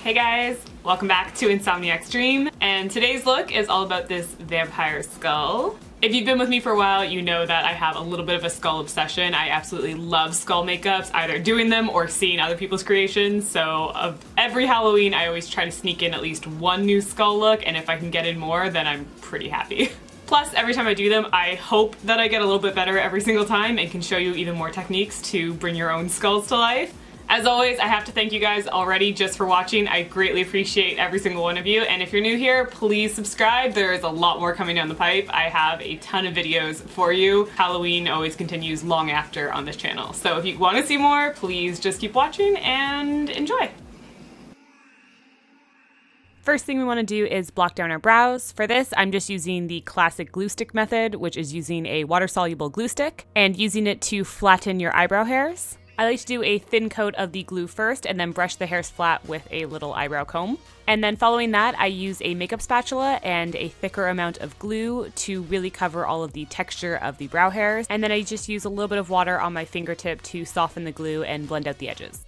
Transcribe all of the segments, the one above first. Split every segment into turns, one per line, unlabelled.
Hey guys, welcome back to NsomniaksDream, and today's look is all about this vampire skull. If you've been with me for a while, you know that I have a little bit of a skull obsession. I absolutely love skull makeups, either doing them or seeing other people's creations. So of every Halloween, I always try to sneak in at least one new skull look, and if I can get in more, then I'm pretty happy. Plus, every time I do them, I hope that I get a little bit better every single time and can show you even more techniques to bring your own skulls to life. As always, I have to thank you guys already just for watching. I greatly appreciate every single one of you. And if you're new here, please subscribe. There is a lot more coming down the pipe. I have a ton of videos for you. Halloween always continues long after on this channel. So if you want to see more, please just keep watching and enjoy. First thing we want to do is block down our brows. For this, I'm just using the classic glue stick method, which is using a water-soluble glue stick and using it to flatten your eyebrow hairs. I like to do a thin coat of the glue first and then brush the hairs flat with a little eyebrow comb. And then following that, I use a makeup spatula and a thicker amount of glue to really cover all of the texture of the brow hairs. And then I just use a little bit of water on my fingertip to soften the glue and blend out the edges.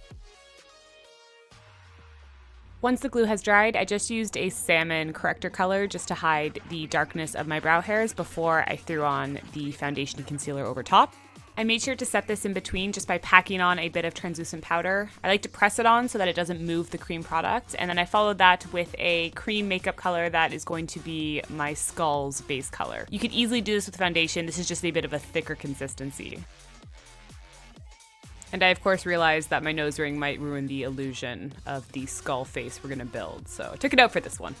Once the glue has dried, I just used a salmon corrector color just to hide the darkness of my brow hairs before I threw on the foundation and concealer over top. I made sure to set this in between just by packing on a bit of translucent powder. I like to press it on so that it doesn't move the cream product, and then I followed that with a cream makeup color that is going to be my skull's base color. You could easily do this with foundation. This is just a bit of a thicker consistency. And I of course realized that my nose ring might ruin the illusion of the skull face we're gonna build, so I took it out for this one.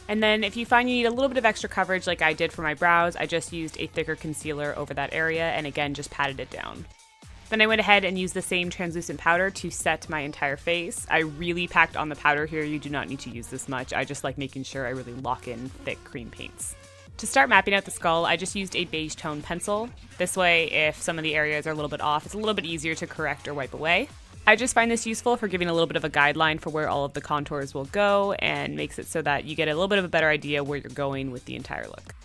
And then if you find you need a little bit of extra coverage like I did for my brows, I just used a thicker concealer over that area and again just patted it down. Then I went ahead and used the same translucent powder to set my entire face. I really packed on the powder here. You do not need to use this much. I just like making sure I really lock in thick cream paints. To start mapping out the skull, I just used a beige tone pencil. This way, if some of the areas are a little bit off, it's a little bit easier to correct or wipe away. I just find this useful for giving a little bit of a guideline for where all of the contours will go and makes it so that you get a little bit of a better idea where you're going with the entire look.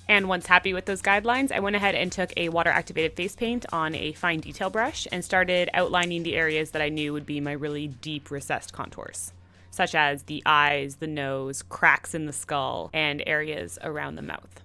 And once happy with those guidelines, I went ahead and took a water-activated face paint on a fine detail brush and started outlining the areas that I knew would be my really deep recessed contours, such as the eyes, the nose, cracks in the skull, and areas around the mouth.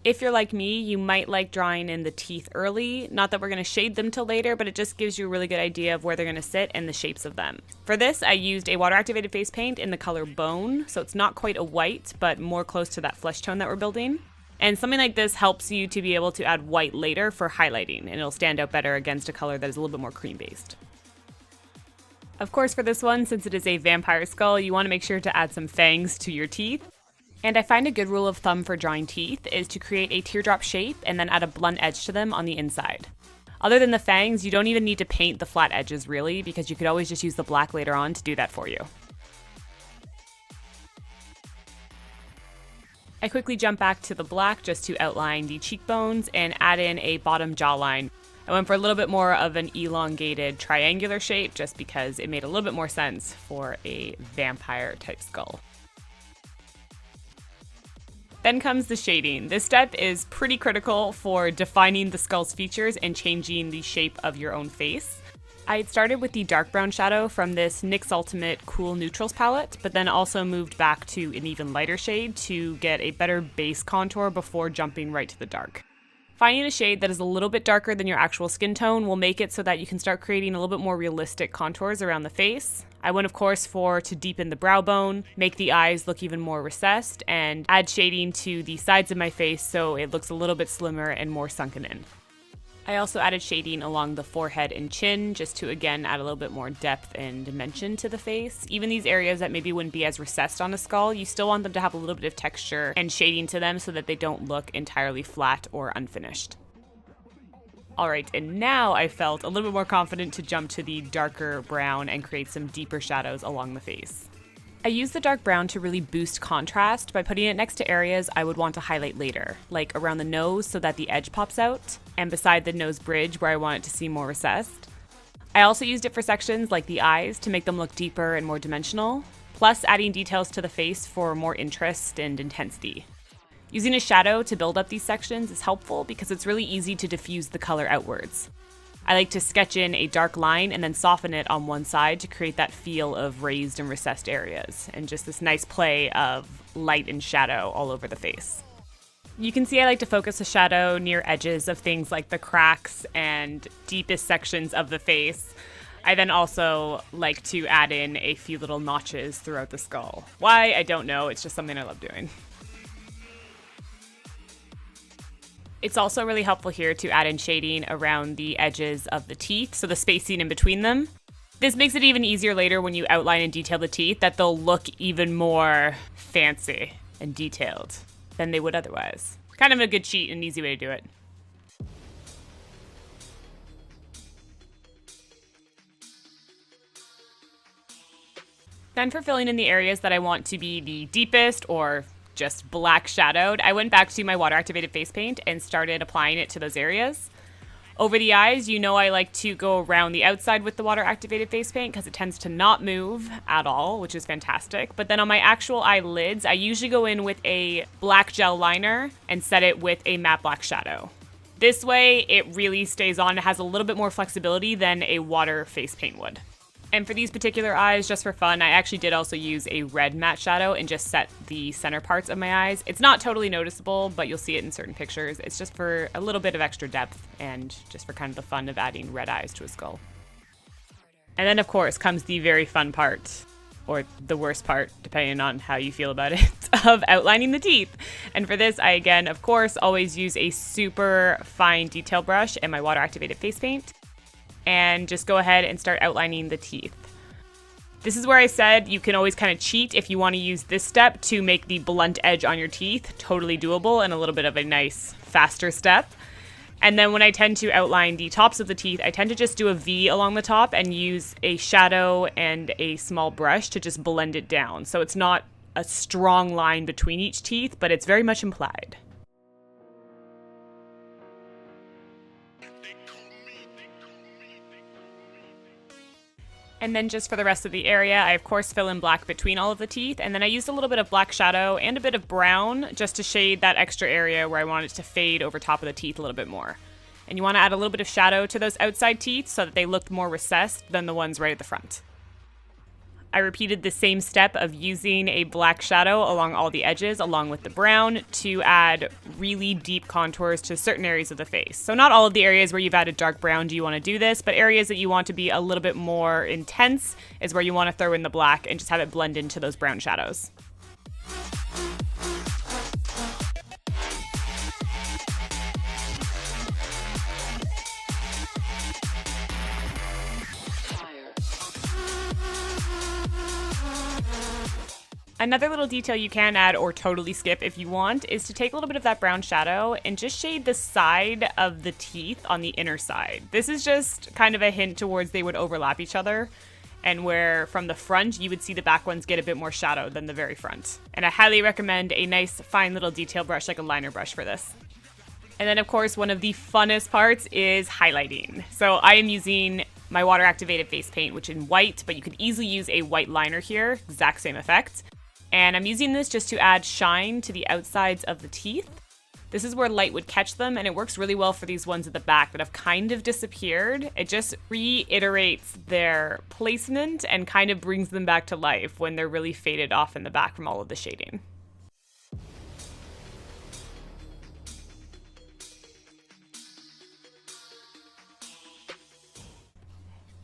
If you're like me, you might like drawing in the teeth early. Not that we're going to shade them till later, but it just gives you a really good idea of where they're going to sit and the shapes of them. For this, I used a water-activated face paint in the color Bone, so it's not quite a white, but more close to that flesh tone that we're building. And something like this helps you to be able to add white later for highlighting, and it'll stand out better against a color that is a little bit more cream-based. Of course, for this one, since it is a vampire skull, you want to make sure to add some fangs to your teeth. And I find a good rule of thumb for drawing teeth is to create a teardrop shape and then add a blunt edge to them on the inside. Other than the fangs, you don't even need to paint the flat edges really, because you could always just use the black later on to do that for you. I quickly jump back to the black just to outline the cheekbones and add in a bottom jawline. I went for a little bit more of an elongated triangular shape just because it made a little bit more sense for a vampire type skull. Then comes the shading. This step is pretty critical for defining the skull's features and changing the shape of your own face. I had started with the dark brown shadow from this NYX Ultimate Cool Neutrals palette, but then also moved back to an even lighter shade to get a better base contour before jumping right to the dark. Finding a shade that is a little bit darker than your actual skin tone will make it so that you can start creating a little bit more realistic contours around the face. I went, of course, to deepen the brow bone, make the eyes look even more recessed, and add shading to the sides of my face so it looks a little bit slimmer and more sunken in. I also added shading along the forehead and chin just to, again, add a little bit more depth and dimension to the face. Even these areas that maybe wouldn't be as recessed on a skull, you still want them to have a little bit of texture and shading to them so that they don't look entirely flat or unfinished. Alright, and now I felt a little bit more confident to jump to the darker brown and create some deeper shadows along the face. I use the dark brown to really boost contrast by putting it next to areas I would want to highlight later, like around the nose so that the edge pops out, and beside the nose bridge where I want it to seem more recessed. I also used it for sections like the eyes to make them look deeper and more dimensional, plus adding details to the face for more interest and intensity. Using a shadow to build up these sections is helpful because it's really easy to diffuse the color outwards. I like to sketch in a dark line and then soften it on one side to create that feel of raised and recessed areas, and just this nice play of light and shadow all over the face. You can see I like to focus the shadow near edges of things like the cracks and deepest sections of the face. I then also like to add in a few little notches throughout the skull. Why? I don't know. It's just something I love doing. It's also really helpful here to add in shading around the edges of the teeth, so the spacing in between them. This makes it even easier later when you outline and detail the teeth, that they'll look even more fancy and detailed than they would otherwise. Kind of a good cheat and easy way to do it. Then for filling in the areas that I want to be the deepest or just black shadowed, I went back to my water activated face paint and started applying it to those areas. Over the eyes, you know I like to go around the outside with the water activated face paint because it tends to not move at all, which is fantastic. But then on my actual eyelids, I usually go in with a black gel liner and set it with a matte black shadow. This way, it really stays on. It has a little bit more flexibility than a water face paint would. And for these particular eyes, just for fun, I actually did also use a red matte shadow and just set the center parts of my eyes. It's not totally noticeable, but you'll see it in certain pictures. It's just for a little bit of extra depth and just for kind of the fun of adding red eyes to a skull. And then, of course, comes the very fun part, or the worst part, depending on how you feel about it, of outlining the teeth. And for this, I, again, of course, always use a super fine detail brush and my water-activated face paint, and just go ahead and start outlining the teeth. This is where I said you can always kind of cheat if you want to use this step to make the blunt edge on your teeth totally doable and a little bit of a nice, faster step. And then when I tend to outline the tops of the teeth, I tend to just do a V along the top and use a shadow and a small brush to just blend it down. So it's not a strong line between each teeth, but it's very much implied. And then just for the rest of the area, I of course fill in black between all of the teeth, and then I used a little bit of black shadow and a bit of brown just to shade that extra area where I want it to fade over top of the teeth a little bit more. And you want to add a little bit of shadow to those outside teeth so that they look more recessed than the ones right at the front. I repeated the same step of using a black shadow along all the edges along with the brown to add really deep contours to certain areas of the face. So not all of the areas where you've added dark brown do you want to do this, but areas that you want to be a little bit more intense is where you want to throw in the black and just have it blend into those brown shadows. Another little detail you can add or totally skip if you want is to take a little bit of that brown shadow and just shade the side of the teeth on the inner side. This is just kind of a hint towards they would overlap each other, and where from the front you would see the back ones get a bit more shadow than the very front. And I highly recommend a nice fine little detail brush like a liner brush for this. And then of course one of the funnest parts is highlighting. So I am using my water activated face paint, which in white, but you could easily use a white liner here, exact same effect. And I'm using this just to add shine to the outsides of the teeth. This is where light would catch them, and it works really well for these ones at the back that have kind of disappeared. It just reiterates their placement and kind of brings them back to life when they're really faded off in the back from all of the shading.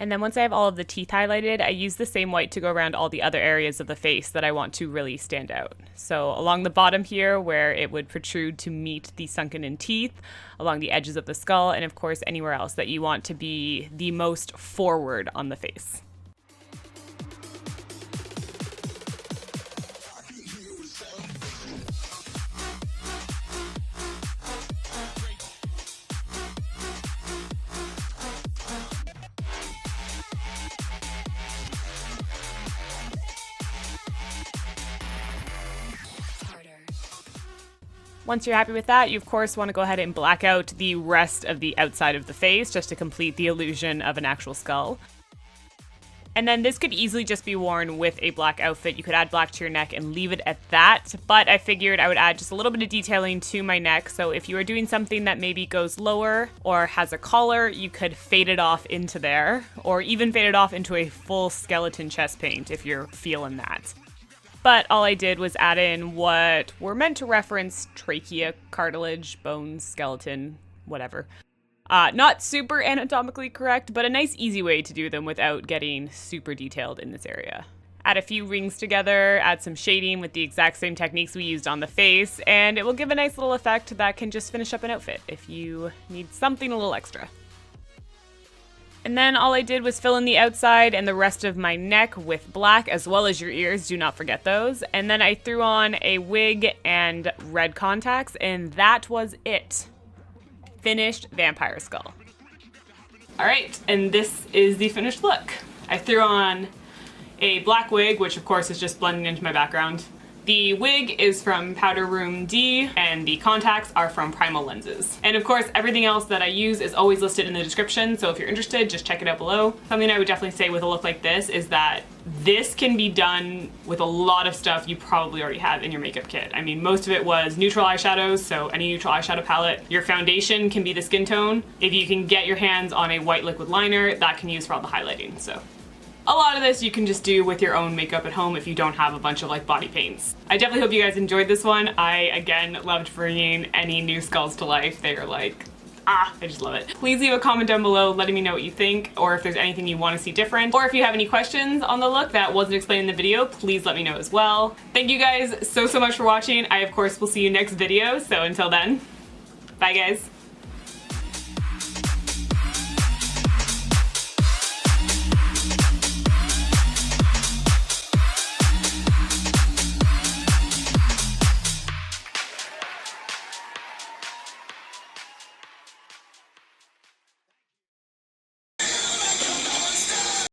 And then once I have all of the teeth highlighted, I use the same white to go around all the other areas of the face that I want to really stand out. So along the bottom here, where it would protrude to meet the sunken in teeth, along the edges of the skull, and of course anywhere else that you want to be the most forward on the face. Once you're happy with that, you of course want to go ahead and black out the rest of the outside of the face just to complete the illusion of an actual skull. And then this could easily just be worn with a black outfit. You could add black to your neck and leave it at that, but I figured I would add just a little bit of detailing to my neck. So if you are doing something that maybe goes lower or has a collar, you could fade it off into there, or even fade it off into a full skeleton chest paint if you're feeling that. But all I did was add in what were meant to reference trachea, cartilage, bones, skeleton, whatever. Not super anatomically correct, but a nice easy way to do them without getting super detailed in this area. Add a few rings together, add some shading with the exact same techniques we used on the face, and it will give a nice little effect that can just finish up an outfit if you need something a little extra. And then all I did was fill in the outside and the rest of my neck with black, as well as your ears, do not forget those. And then I threw on a wig and red contacts, and that was it. Finished vampire skull. All right, and this is the finished look. I threw on a black wig, which of course is just blending into my background. The wig is from Powder Room D, and the contacts are from Primal Lenses. And of course, everything else that I use is always listed in the description, so if you're interested, just check it out below. Something I would definitely say with a look like this is that this can be done with a lot of stuff you probably already have in your makeup kit. I mean, most of it was neutral eyeshadows, so any neutral eyeshadow palette. Your foundation can be the skin tone. If you can get your hands on a white liquid liner, that can use for all the highlighting, so. A lot of this you can just do with your own makeup at home if you don't have a bunch of like body paints. I definitely hope you guys enjoyed this one. I, again, loved bringing any new skulls to life. They are like, I just love it. Please leave a comment down below letting me know what you think, or if there's anything you want to see different, or if you have any questions on the look that wasn't explained in the video, please let me know as well. Thank you guys so much for watching. I, of course, will see you next video, so until then, bye guys.